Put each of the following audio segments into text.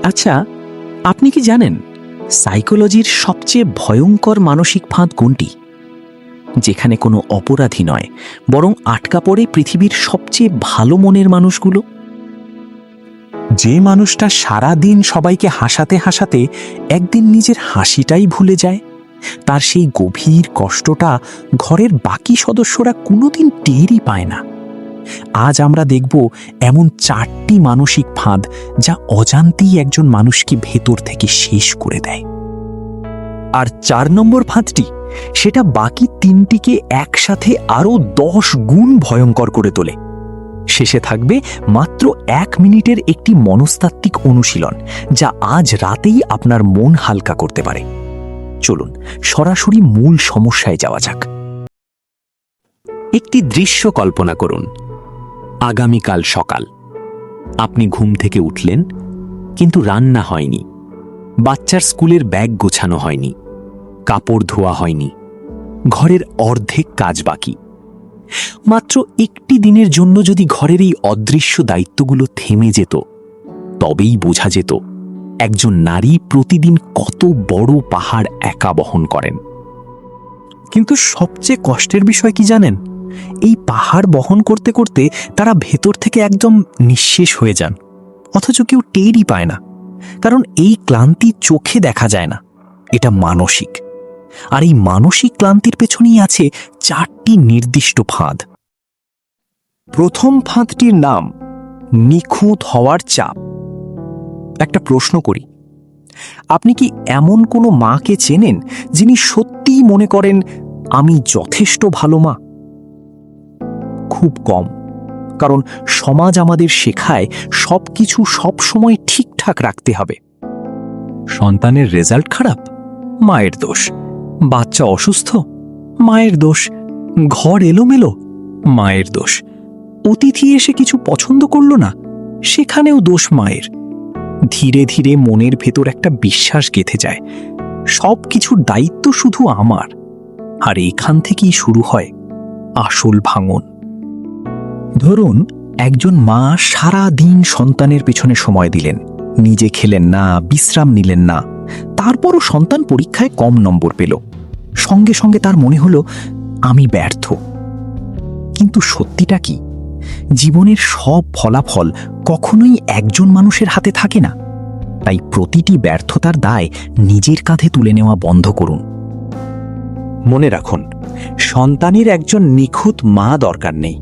আচ্ছা, আপনি কি জানেন সাইকোলজির সবচেয়ে ভয়ঙ্কর মানসিক ফাঁদ কোনটি? যেখানে কোনো অপরাধী নয়, বরং আটকা পড়ে পৃথিবীর সবচেয়ে ভালো মনের মানুষগুলো। যে মানুষটা সারা দিন সবাইকে হাসাতে হাসাতে একদিন নিজের হাসিটাই ভুলে যায়, তার সেই গভীর কষ্টটা ঘরের বাকি সদস্যরা কোনোদিন টেরই পায় না। আজ আমরা দেখব এমন 4টি মানসিক ফাঁদ যা অজান্তেই একজন মানুষকে ভেতর থেকে শেষ করে দেয়। আর 4 নম্বর ফাঁদটি, সেটা বাকি 3টিকে একসাথে আরও 10 গুণ ভয়ঙ্কর করে তোলে। শেষে থাকবে মাত্র 1 মিনিটের একটি মনস্তাত্ত্বিক অনুশীলন, যা আজ রাতেই আপনার মন হালকা করতে পারে। চলুন সরাসরি মূল সমস্যায় যাওয়া যাক। একটি দৃশ্য কল্পনা করুন। আগামীকাল সকাল, আপনি ঘুম থেকে উঠলেন, কিন্তু রান্না হয়নি, বাচ্চার স্কুলের ব্যাগ গোছানো হয়নি, কাপড় ধোয়া হয়নি, ঘরের অর্ধেক কাজ বাকি। মাত্র একটি দিনের জন্য যদি ঘরের এই অদৃশ্য দায়িত্বগুলো থেমে যেত, তবেই বোঝা যেত একজন নারী প্রতিদিন কত বড় পাহাড় একা বহন করেন। কিন্তু সবচেয়ে কষ্টের বিষয় কি জানেন? এই পাহাড় বহন করতে করতে তারা ভেতর থেকে একদম নিঃশেষ হয়ে যান, অথচ কেউ টেরই পায় না। কারণ এই ক্লান্তি চোখে দেখা যায় না, এটা মানসিক। আর এই মানসিক ক্লান্তির পেছনেই আছে 4টি নির্দিষ্ট ফাঁদ। প্রথম ফাঁদটির নাম নিখুঁত হওয়ার চাপ। একটা প্রশ্ন করি, আপনি কি এমন কোনো মাকে চেনেন যিনি সত্যিই মনে করেন আমি যথেষ্ট ভালো মা? খুব কম, কারণ সমাজ আমাদের শেখায় সবকিছু সবসময় ঠিকঠাক রাখতে হবে। সন্তানের রেজাল্ট খারাপ, মায়ের দোষ। বাচ্চা অসুস্থ, মায়ের দোষ। ঘর এলোমেলো, মায়ের দোষ। অতিথি এসে কিছু পছন্দ করল না, সেখানেও দোষ মায়ের। ধীরে ধীরে মনের ভেতর একটা বিশ্বাস গেঁথে যায়, সব কিছুর দায়িত্ব শুধু আমার। আর এখান থেকেই শুরু হয় আসল ভাঙন। ধরুন, একজন মা সারা দিন সন্তানের পেছনে সময় দিলেন, নিজে খেলেন না, বিশ্রাম নিলেন না। তারপরও সন্তান পরীক্ষায় কম নম্বর পেল। সঙ্গে সঙ্গে তার মনে হলো আমি ব্যর্থ। কিন্তু সত্যিটা কি? জীবনের সব ফলাফল কখনোই একজন মানুষের হাতে থাকে না। তাই প্রতিটি ব্যর্থতার দায় নিজের কাঁধে তুলে নেওয়া বন্ধ করুন। মনে রাখুন, সন্তানের একজন নিখুঁত মা দরকার নেই,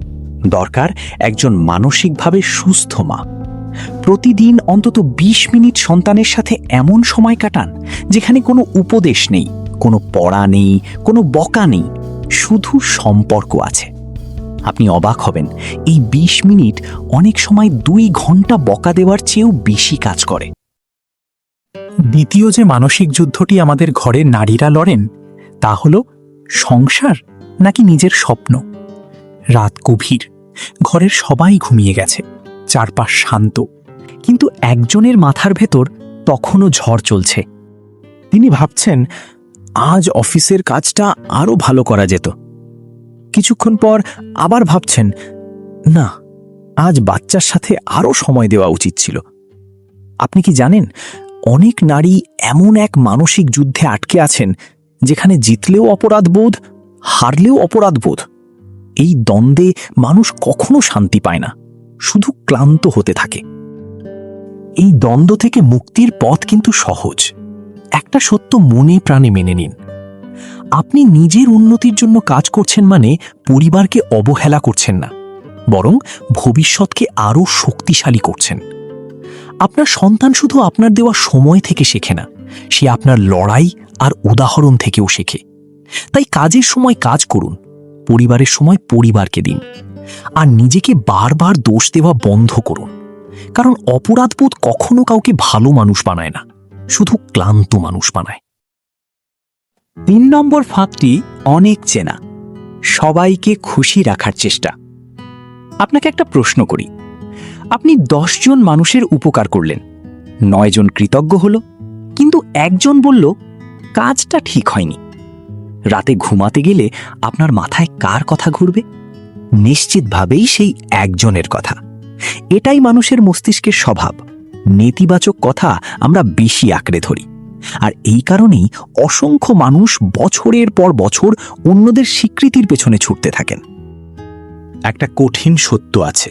দরকার একজন মানসিকভাবে সুস্থ মা। প্রতিদিন অন্তত 20 মিনিট সন্তানের সাথে এমন সময় কাটান যেখানে কোনো উপদেশ নেই, কোনো পড়া নেই, কোনো বকা নেই, শুধু সম্পর্ক আছে। আপনি অবাক হবেন, এই 20 মিনিট অনেক সময় 2 ঘন্টা বকা দেওয়ার চেয়েও বেশি কাজ করে। দ্বিতীয় যে মানসিক যুদ্ধটি আমাদের ঘরের নারীরা লড়েন, তা হল সংসার নাকি নিজের স্বপ্ন। রাত গভীর, ঘরের সবাই ঘুমিয়ে গেছে, চারপাশ শান্ত, কিন্তু একজনের মাথার ভেতর তখনও ঝড় চলছে। তিনি ভাবছেন আজ অফিসের কাজটা আরো ভালো করা যেত। কিছুক্ষণ পর আবার ভাবছেন না, আজ বাচ্চার সাথে আরো সময় দেওয়া উচিত ছিল। আপনি কি জানেন, অনেক নারী এমন এক মানসিক যুদ্ধে আটকে আছেন যেখানে জিতলেও অপরাধবোধ, হারলেও অপরাধবোধ। এই দ্বন্দ্বে মানুষ কখনো শান্তি পায় না, শুধু ক্লান্ত হতে থাকে। এই দ্বন্দ্ব থেকে মুক্তির পথ কিন্তু সহজ। একটা সত্য মনে প্রাণে মেনে নিন, আপনি নিজের উন্নতির জন্য কাজ করছেন মানে পরিবারকে অবহেলা করছেন না, বরং ভবিষ্যৎকে আরও শক্তিশালী করছেন। আপনার সন্তান শুধু আপনার দেওয়া সময় থেকে শেখে না, সে আপনার লড়াই আর উদাহরণ থেকেও শেখে। তাই কাজের সময় কাজ করুন, পরিবারের সময় পরিবারকে দিন, আর নিজেকে বারবার দোষ দেওয়া বন্ধ করুন। কারণ অপরাধবোধ কখনো কাউকে ভালো মানুষ বানায় না, শুধু ক্লান্ত মানুষ বানায়। 3 নম্বর ফাঁদটি অনেক চেনা, সবাইকে খুশি রাখার চেষ্টা। আপনাকে একটা প্রশ্ন করি, আপনি 10 জন মানুষের উপকার করলেন, 9 জন কৃতজ্ঞ হলো, কিন্তু একজন বলল কাজটা ঠিক হয়নি। রাতে ঘুমাতে গেলে আপনার মাথায় কার কথা ঘুরবে? নিশ্চিতভাবেই সেই একজনের কথা। এটাই মানুষের মস্তিষ্কের স্বভাব, নেতিবাচক কথা আমরা বেশি আঁকড়ে ধরি, আর এই কারণেই অসংখ্য মানুষ বছরের পর বছর অন্যদের স্বীকৃতির পেছনে ছুটতে থাকেন। একটা কঠিন সত্য আছে,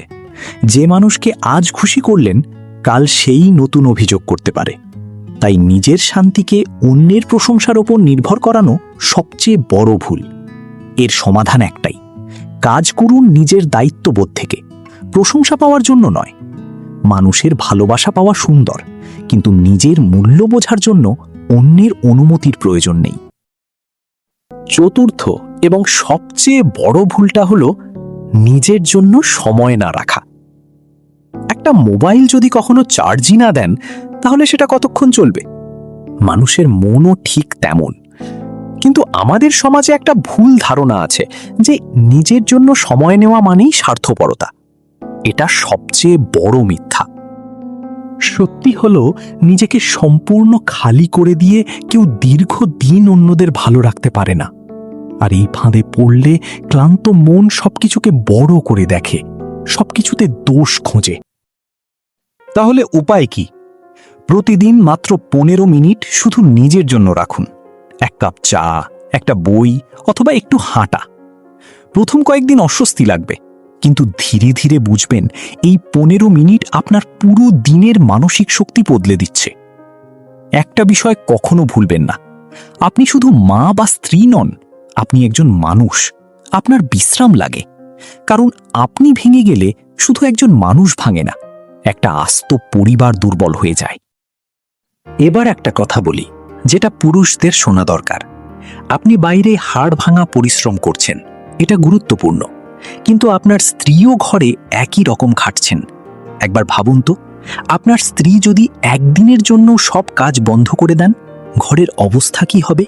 যে মানুষকে আজ খুশি করলেন কাল সেই নতুন অভিযোগ করতে পারে। তাই নিজের শান্তিকে অন্যের প্রশংসার ওপর নির্ভর করানো সবচেয়ে বড় ভুল। এর সমাধান একটাই, কাজ করুন নিজের দায়িত্ববোধ থেকে, প্রশংসা পাওয়ার জন্য নয়। মানুষের ভালোবাসা পাওয়া সুন্দর, কিন্তু নিজের মূল্য বোঝার জন্য অন্যের অনুমতির প্রয়োজন নেই। চতুর্থ এবং সবচেয়ে বড় ভুলটা হলো নিজের জন্য সময় না রাখা। একটা মোবাইল যদি কখনো চার্জই না দেন, তাহলে সেটা কতক্ষণ চলবে? মানুষের মনও ঠিক তেমন। কিন্তু আমাদের সমাজে একটা ভুল ধারণা আছে যে নিজের জন্য সময় নেওয়া মানেই স্বার্থপরতা। এটা সবচেয়ে বড় মিথ্যা। সত্যি হলো, নিজেকে সম্পূর্ণ খালি করে দিয়ে কেউ দীর্ঘদিন অন্যদের ভালো রাখতে পারে না। আর এই ফাঁদে পড়লে ক্লান্ত মন সবকিছুকে বড় করে দেখে, সবকিছুতে দোষ খোঁজে। তাহলে উপায় কি? প্রতিদিন মাত্র 15 মিনিট শুধু নিজের জন্য রাখুন। এক কাপ চা, একটা বই অথবা একটু হাঁটা। প্রথম কয়েকদিন অস্বস্তি লাগবে, কিন্তু ধীরে ধীরে বুঝবেন এই 15 মিনিট আপনার পুরো দিনের মানসিক শক্তি বদলে দিচ্ছে। একটা বিষয় কখনো ভুলবেন না, আপনি শুধু মা বা স্ত্রী নন, আপনি একজন মানুষ। আপনার বিশ্রাম লাগে, কারণ আপনি ভেঙে গেলে শুধু একজন মানুষ ভাঙে না, একটা আস্ত পরিবার দুর্বল হয়ে যায়। এবার একটা কথা বলি, যেটা পুরুষদের শোনা দরকার। আপনি বাইরে হাড় ভাঙা পরিশ্রম করছেন, এটা গুরুত্বপূর্ণ, কিন্তু আপনার স্ত্রীও ঘরে একই রকম খাটছেন। একবার ভাবুন তো, আপনার স্ত্রী যদি একদিনের জন্য সব কাজ বন্ধ করে দেন, ঘরের অবস্থা কি হবে?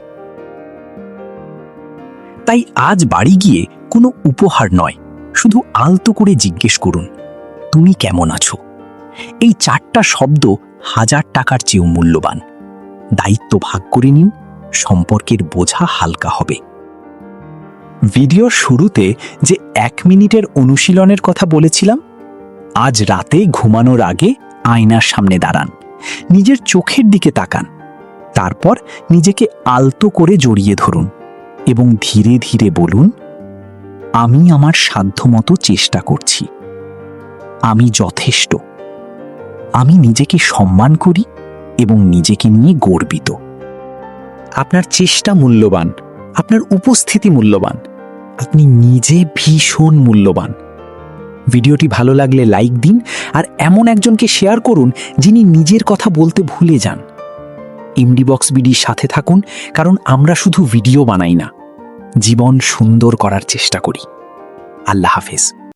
তাই আজ বাড়ি গিয়ে কোনো উপহার নয়, শুধু আলতো করে জিজ্ঞেস করুন, তুমি কেমন আছো? এই 4টা শব্দ 1000 টাকার চেয়েও মূল্যবান। দায়িত্ব ভাগ করে নিন, সম্পর্কের বোঝা হালকা হবে। ভিডিওর শুরুতে যে 1 মিনিটের অনুশীলনের কথা বলেছিলাম, আজ রাতে ঘুমানোর আগে আয়নার সামনে দাঁড়ান, নিজের চোখের দিকে তাকান, তারপর নিজেকে আলতো করে জড়িয়ে ধরুন এবং ধীরে ধীরে বলুন, আমি আমার সাধ্যমতো চেষ্টা করছি, আমি যথেষ্ট, আমি নিজেকে সম্মান করি এবং নিজেকে নিয়ে গর্বিত। আপনার চেষ্টা মূল্যবান, আপনার উপস্থিতি মূল্যবান, আপনি নিজে ভীষণ মূল্যবান। ভিডিওটি ভালো লাগলে লাইক দিন, আর এমন একজনকে শেয়ার করুন যিনি নিজের কথা বলতে ভুলে যান। এমডি বক্স বিডির সাথে থাকুন, কারণ আমরা শুধু ভিডিও বানাই না, জীবন সুন্দর করার চেষ্টা করি। আল্লাহ হাফেজ।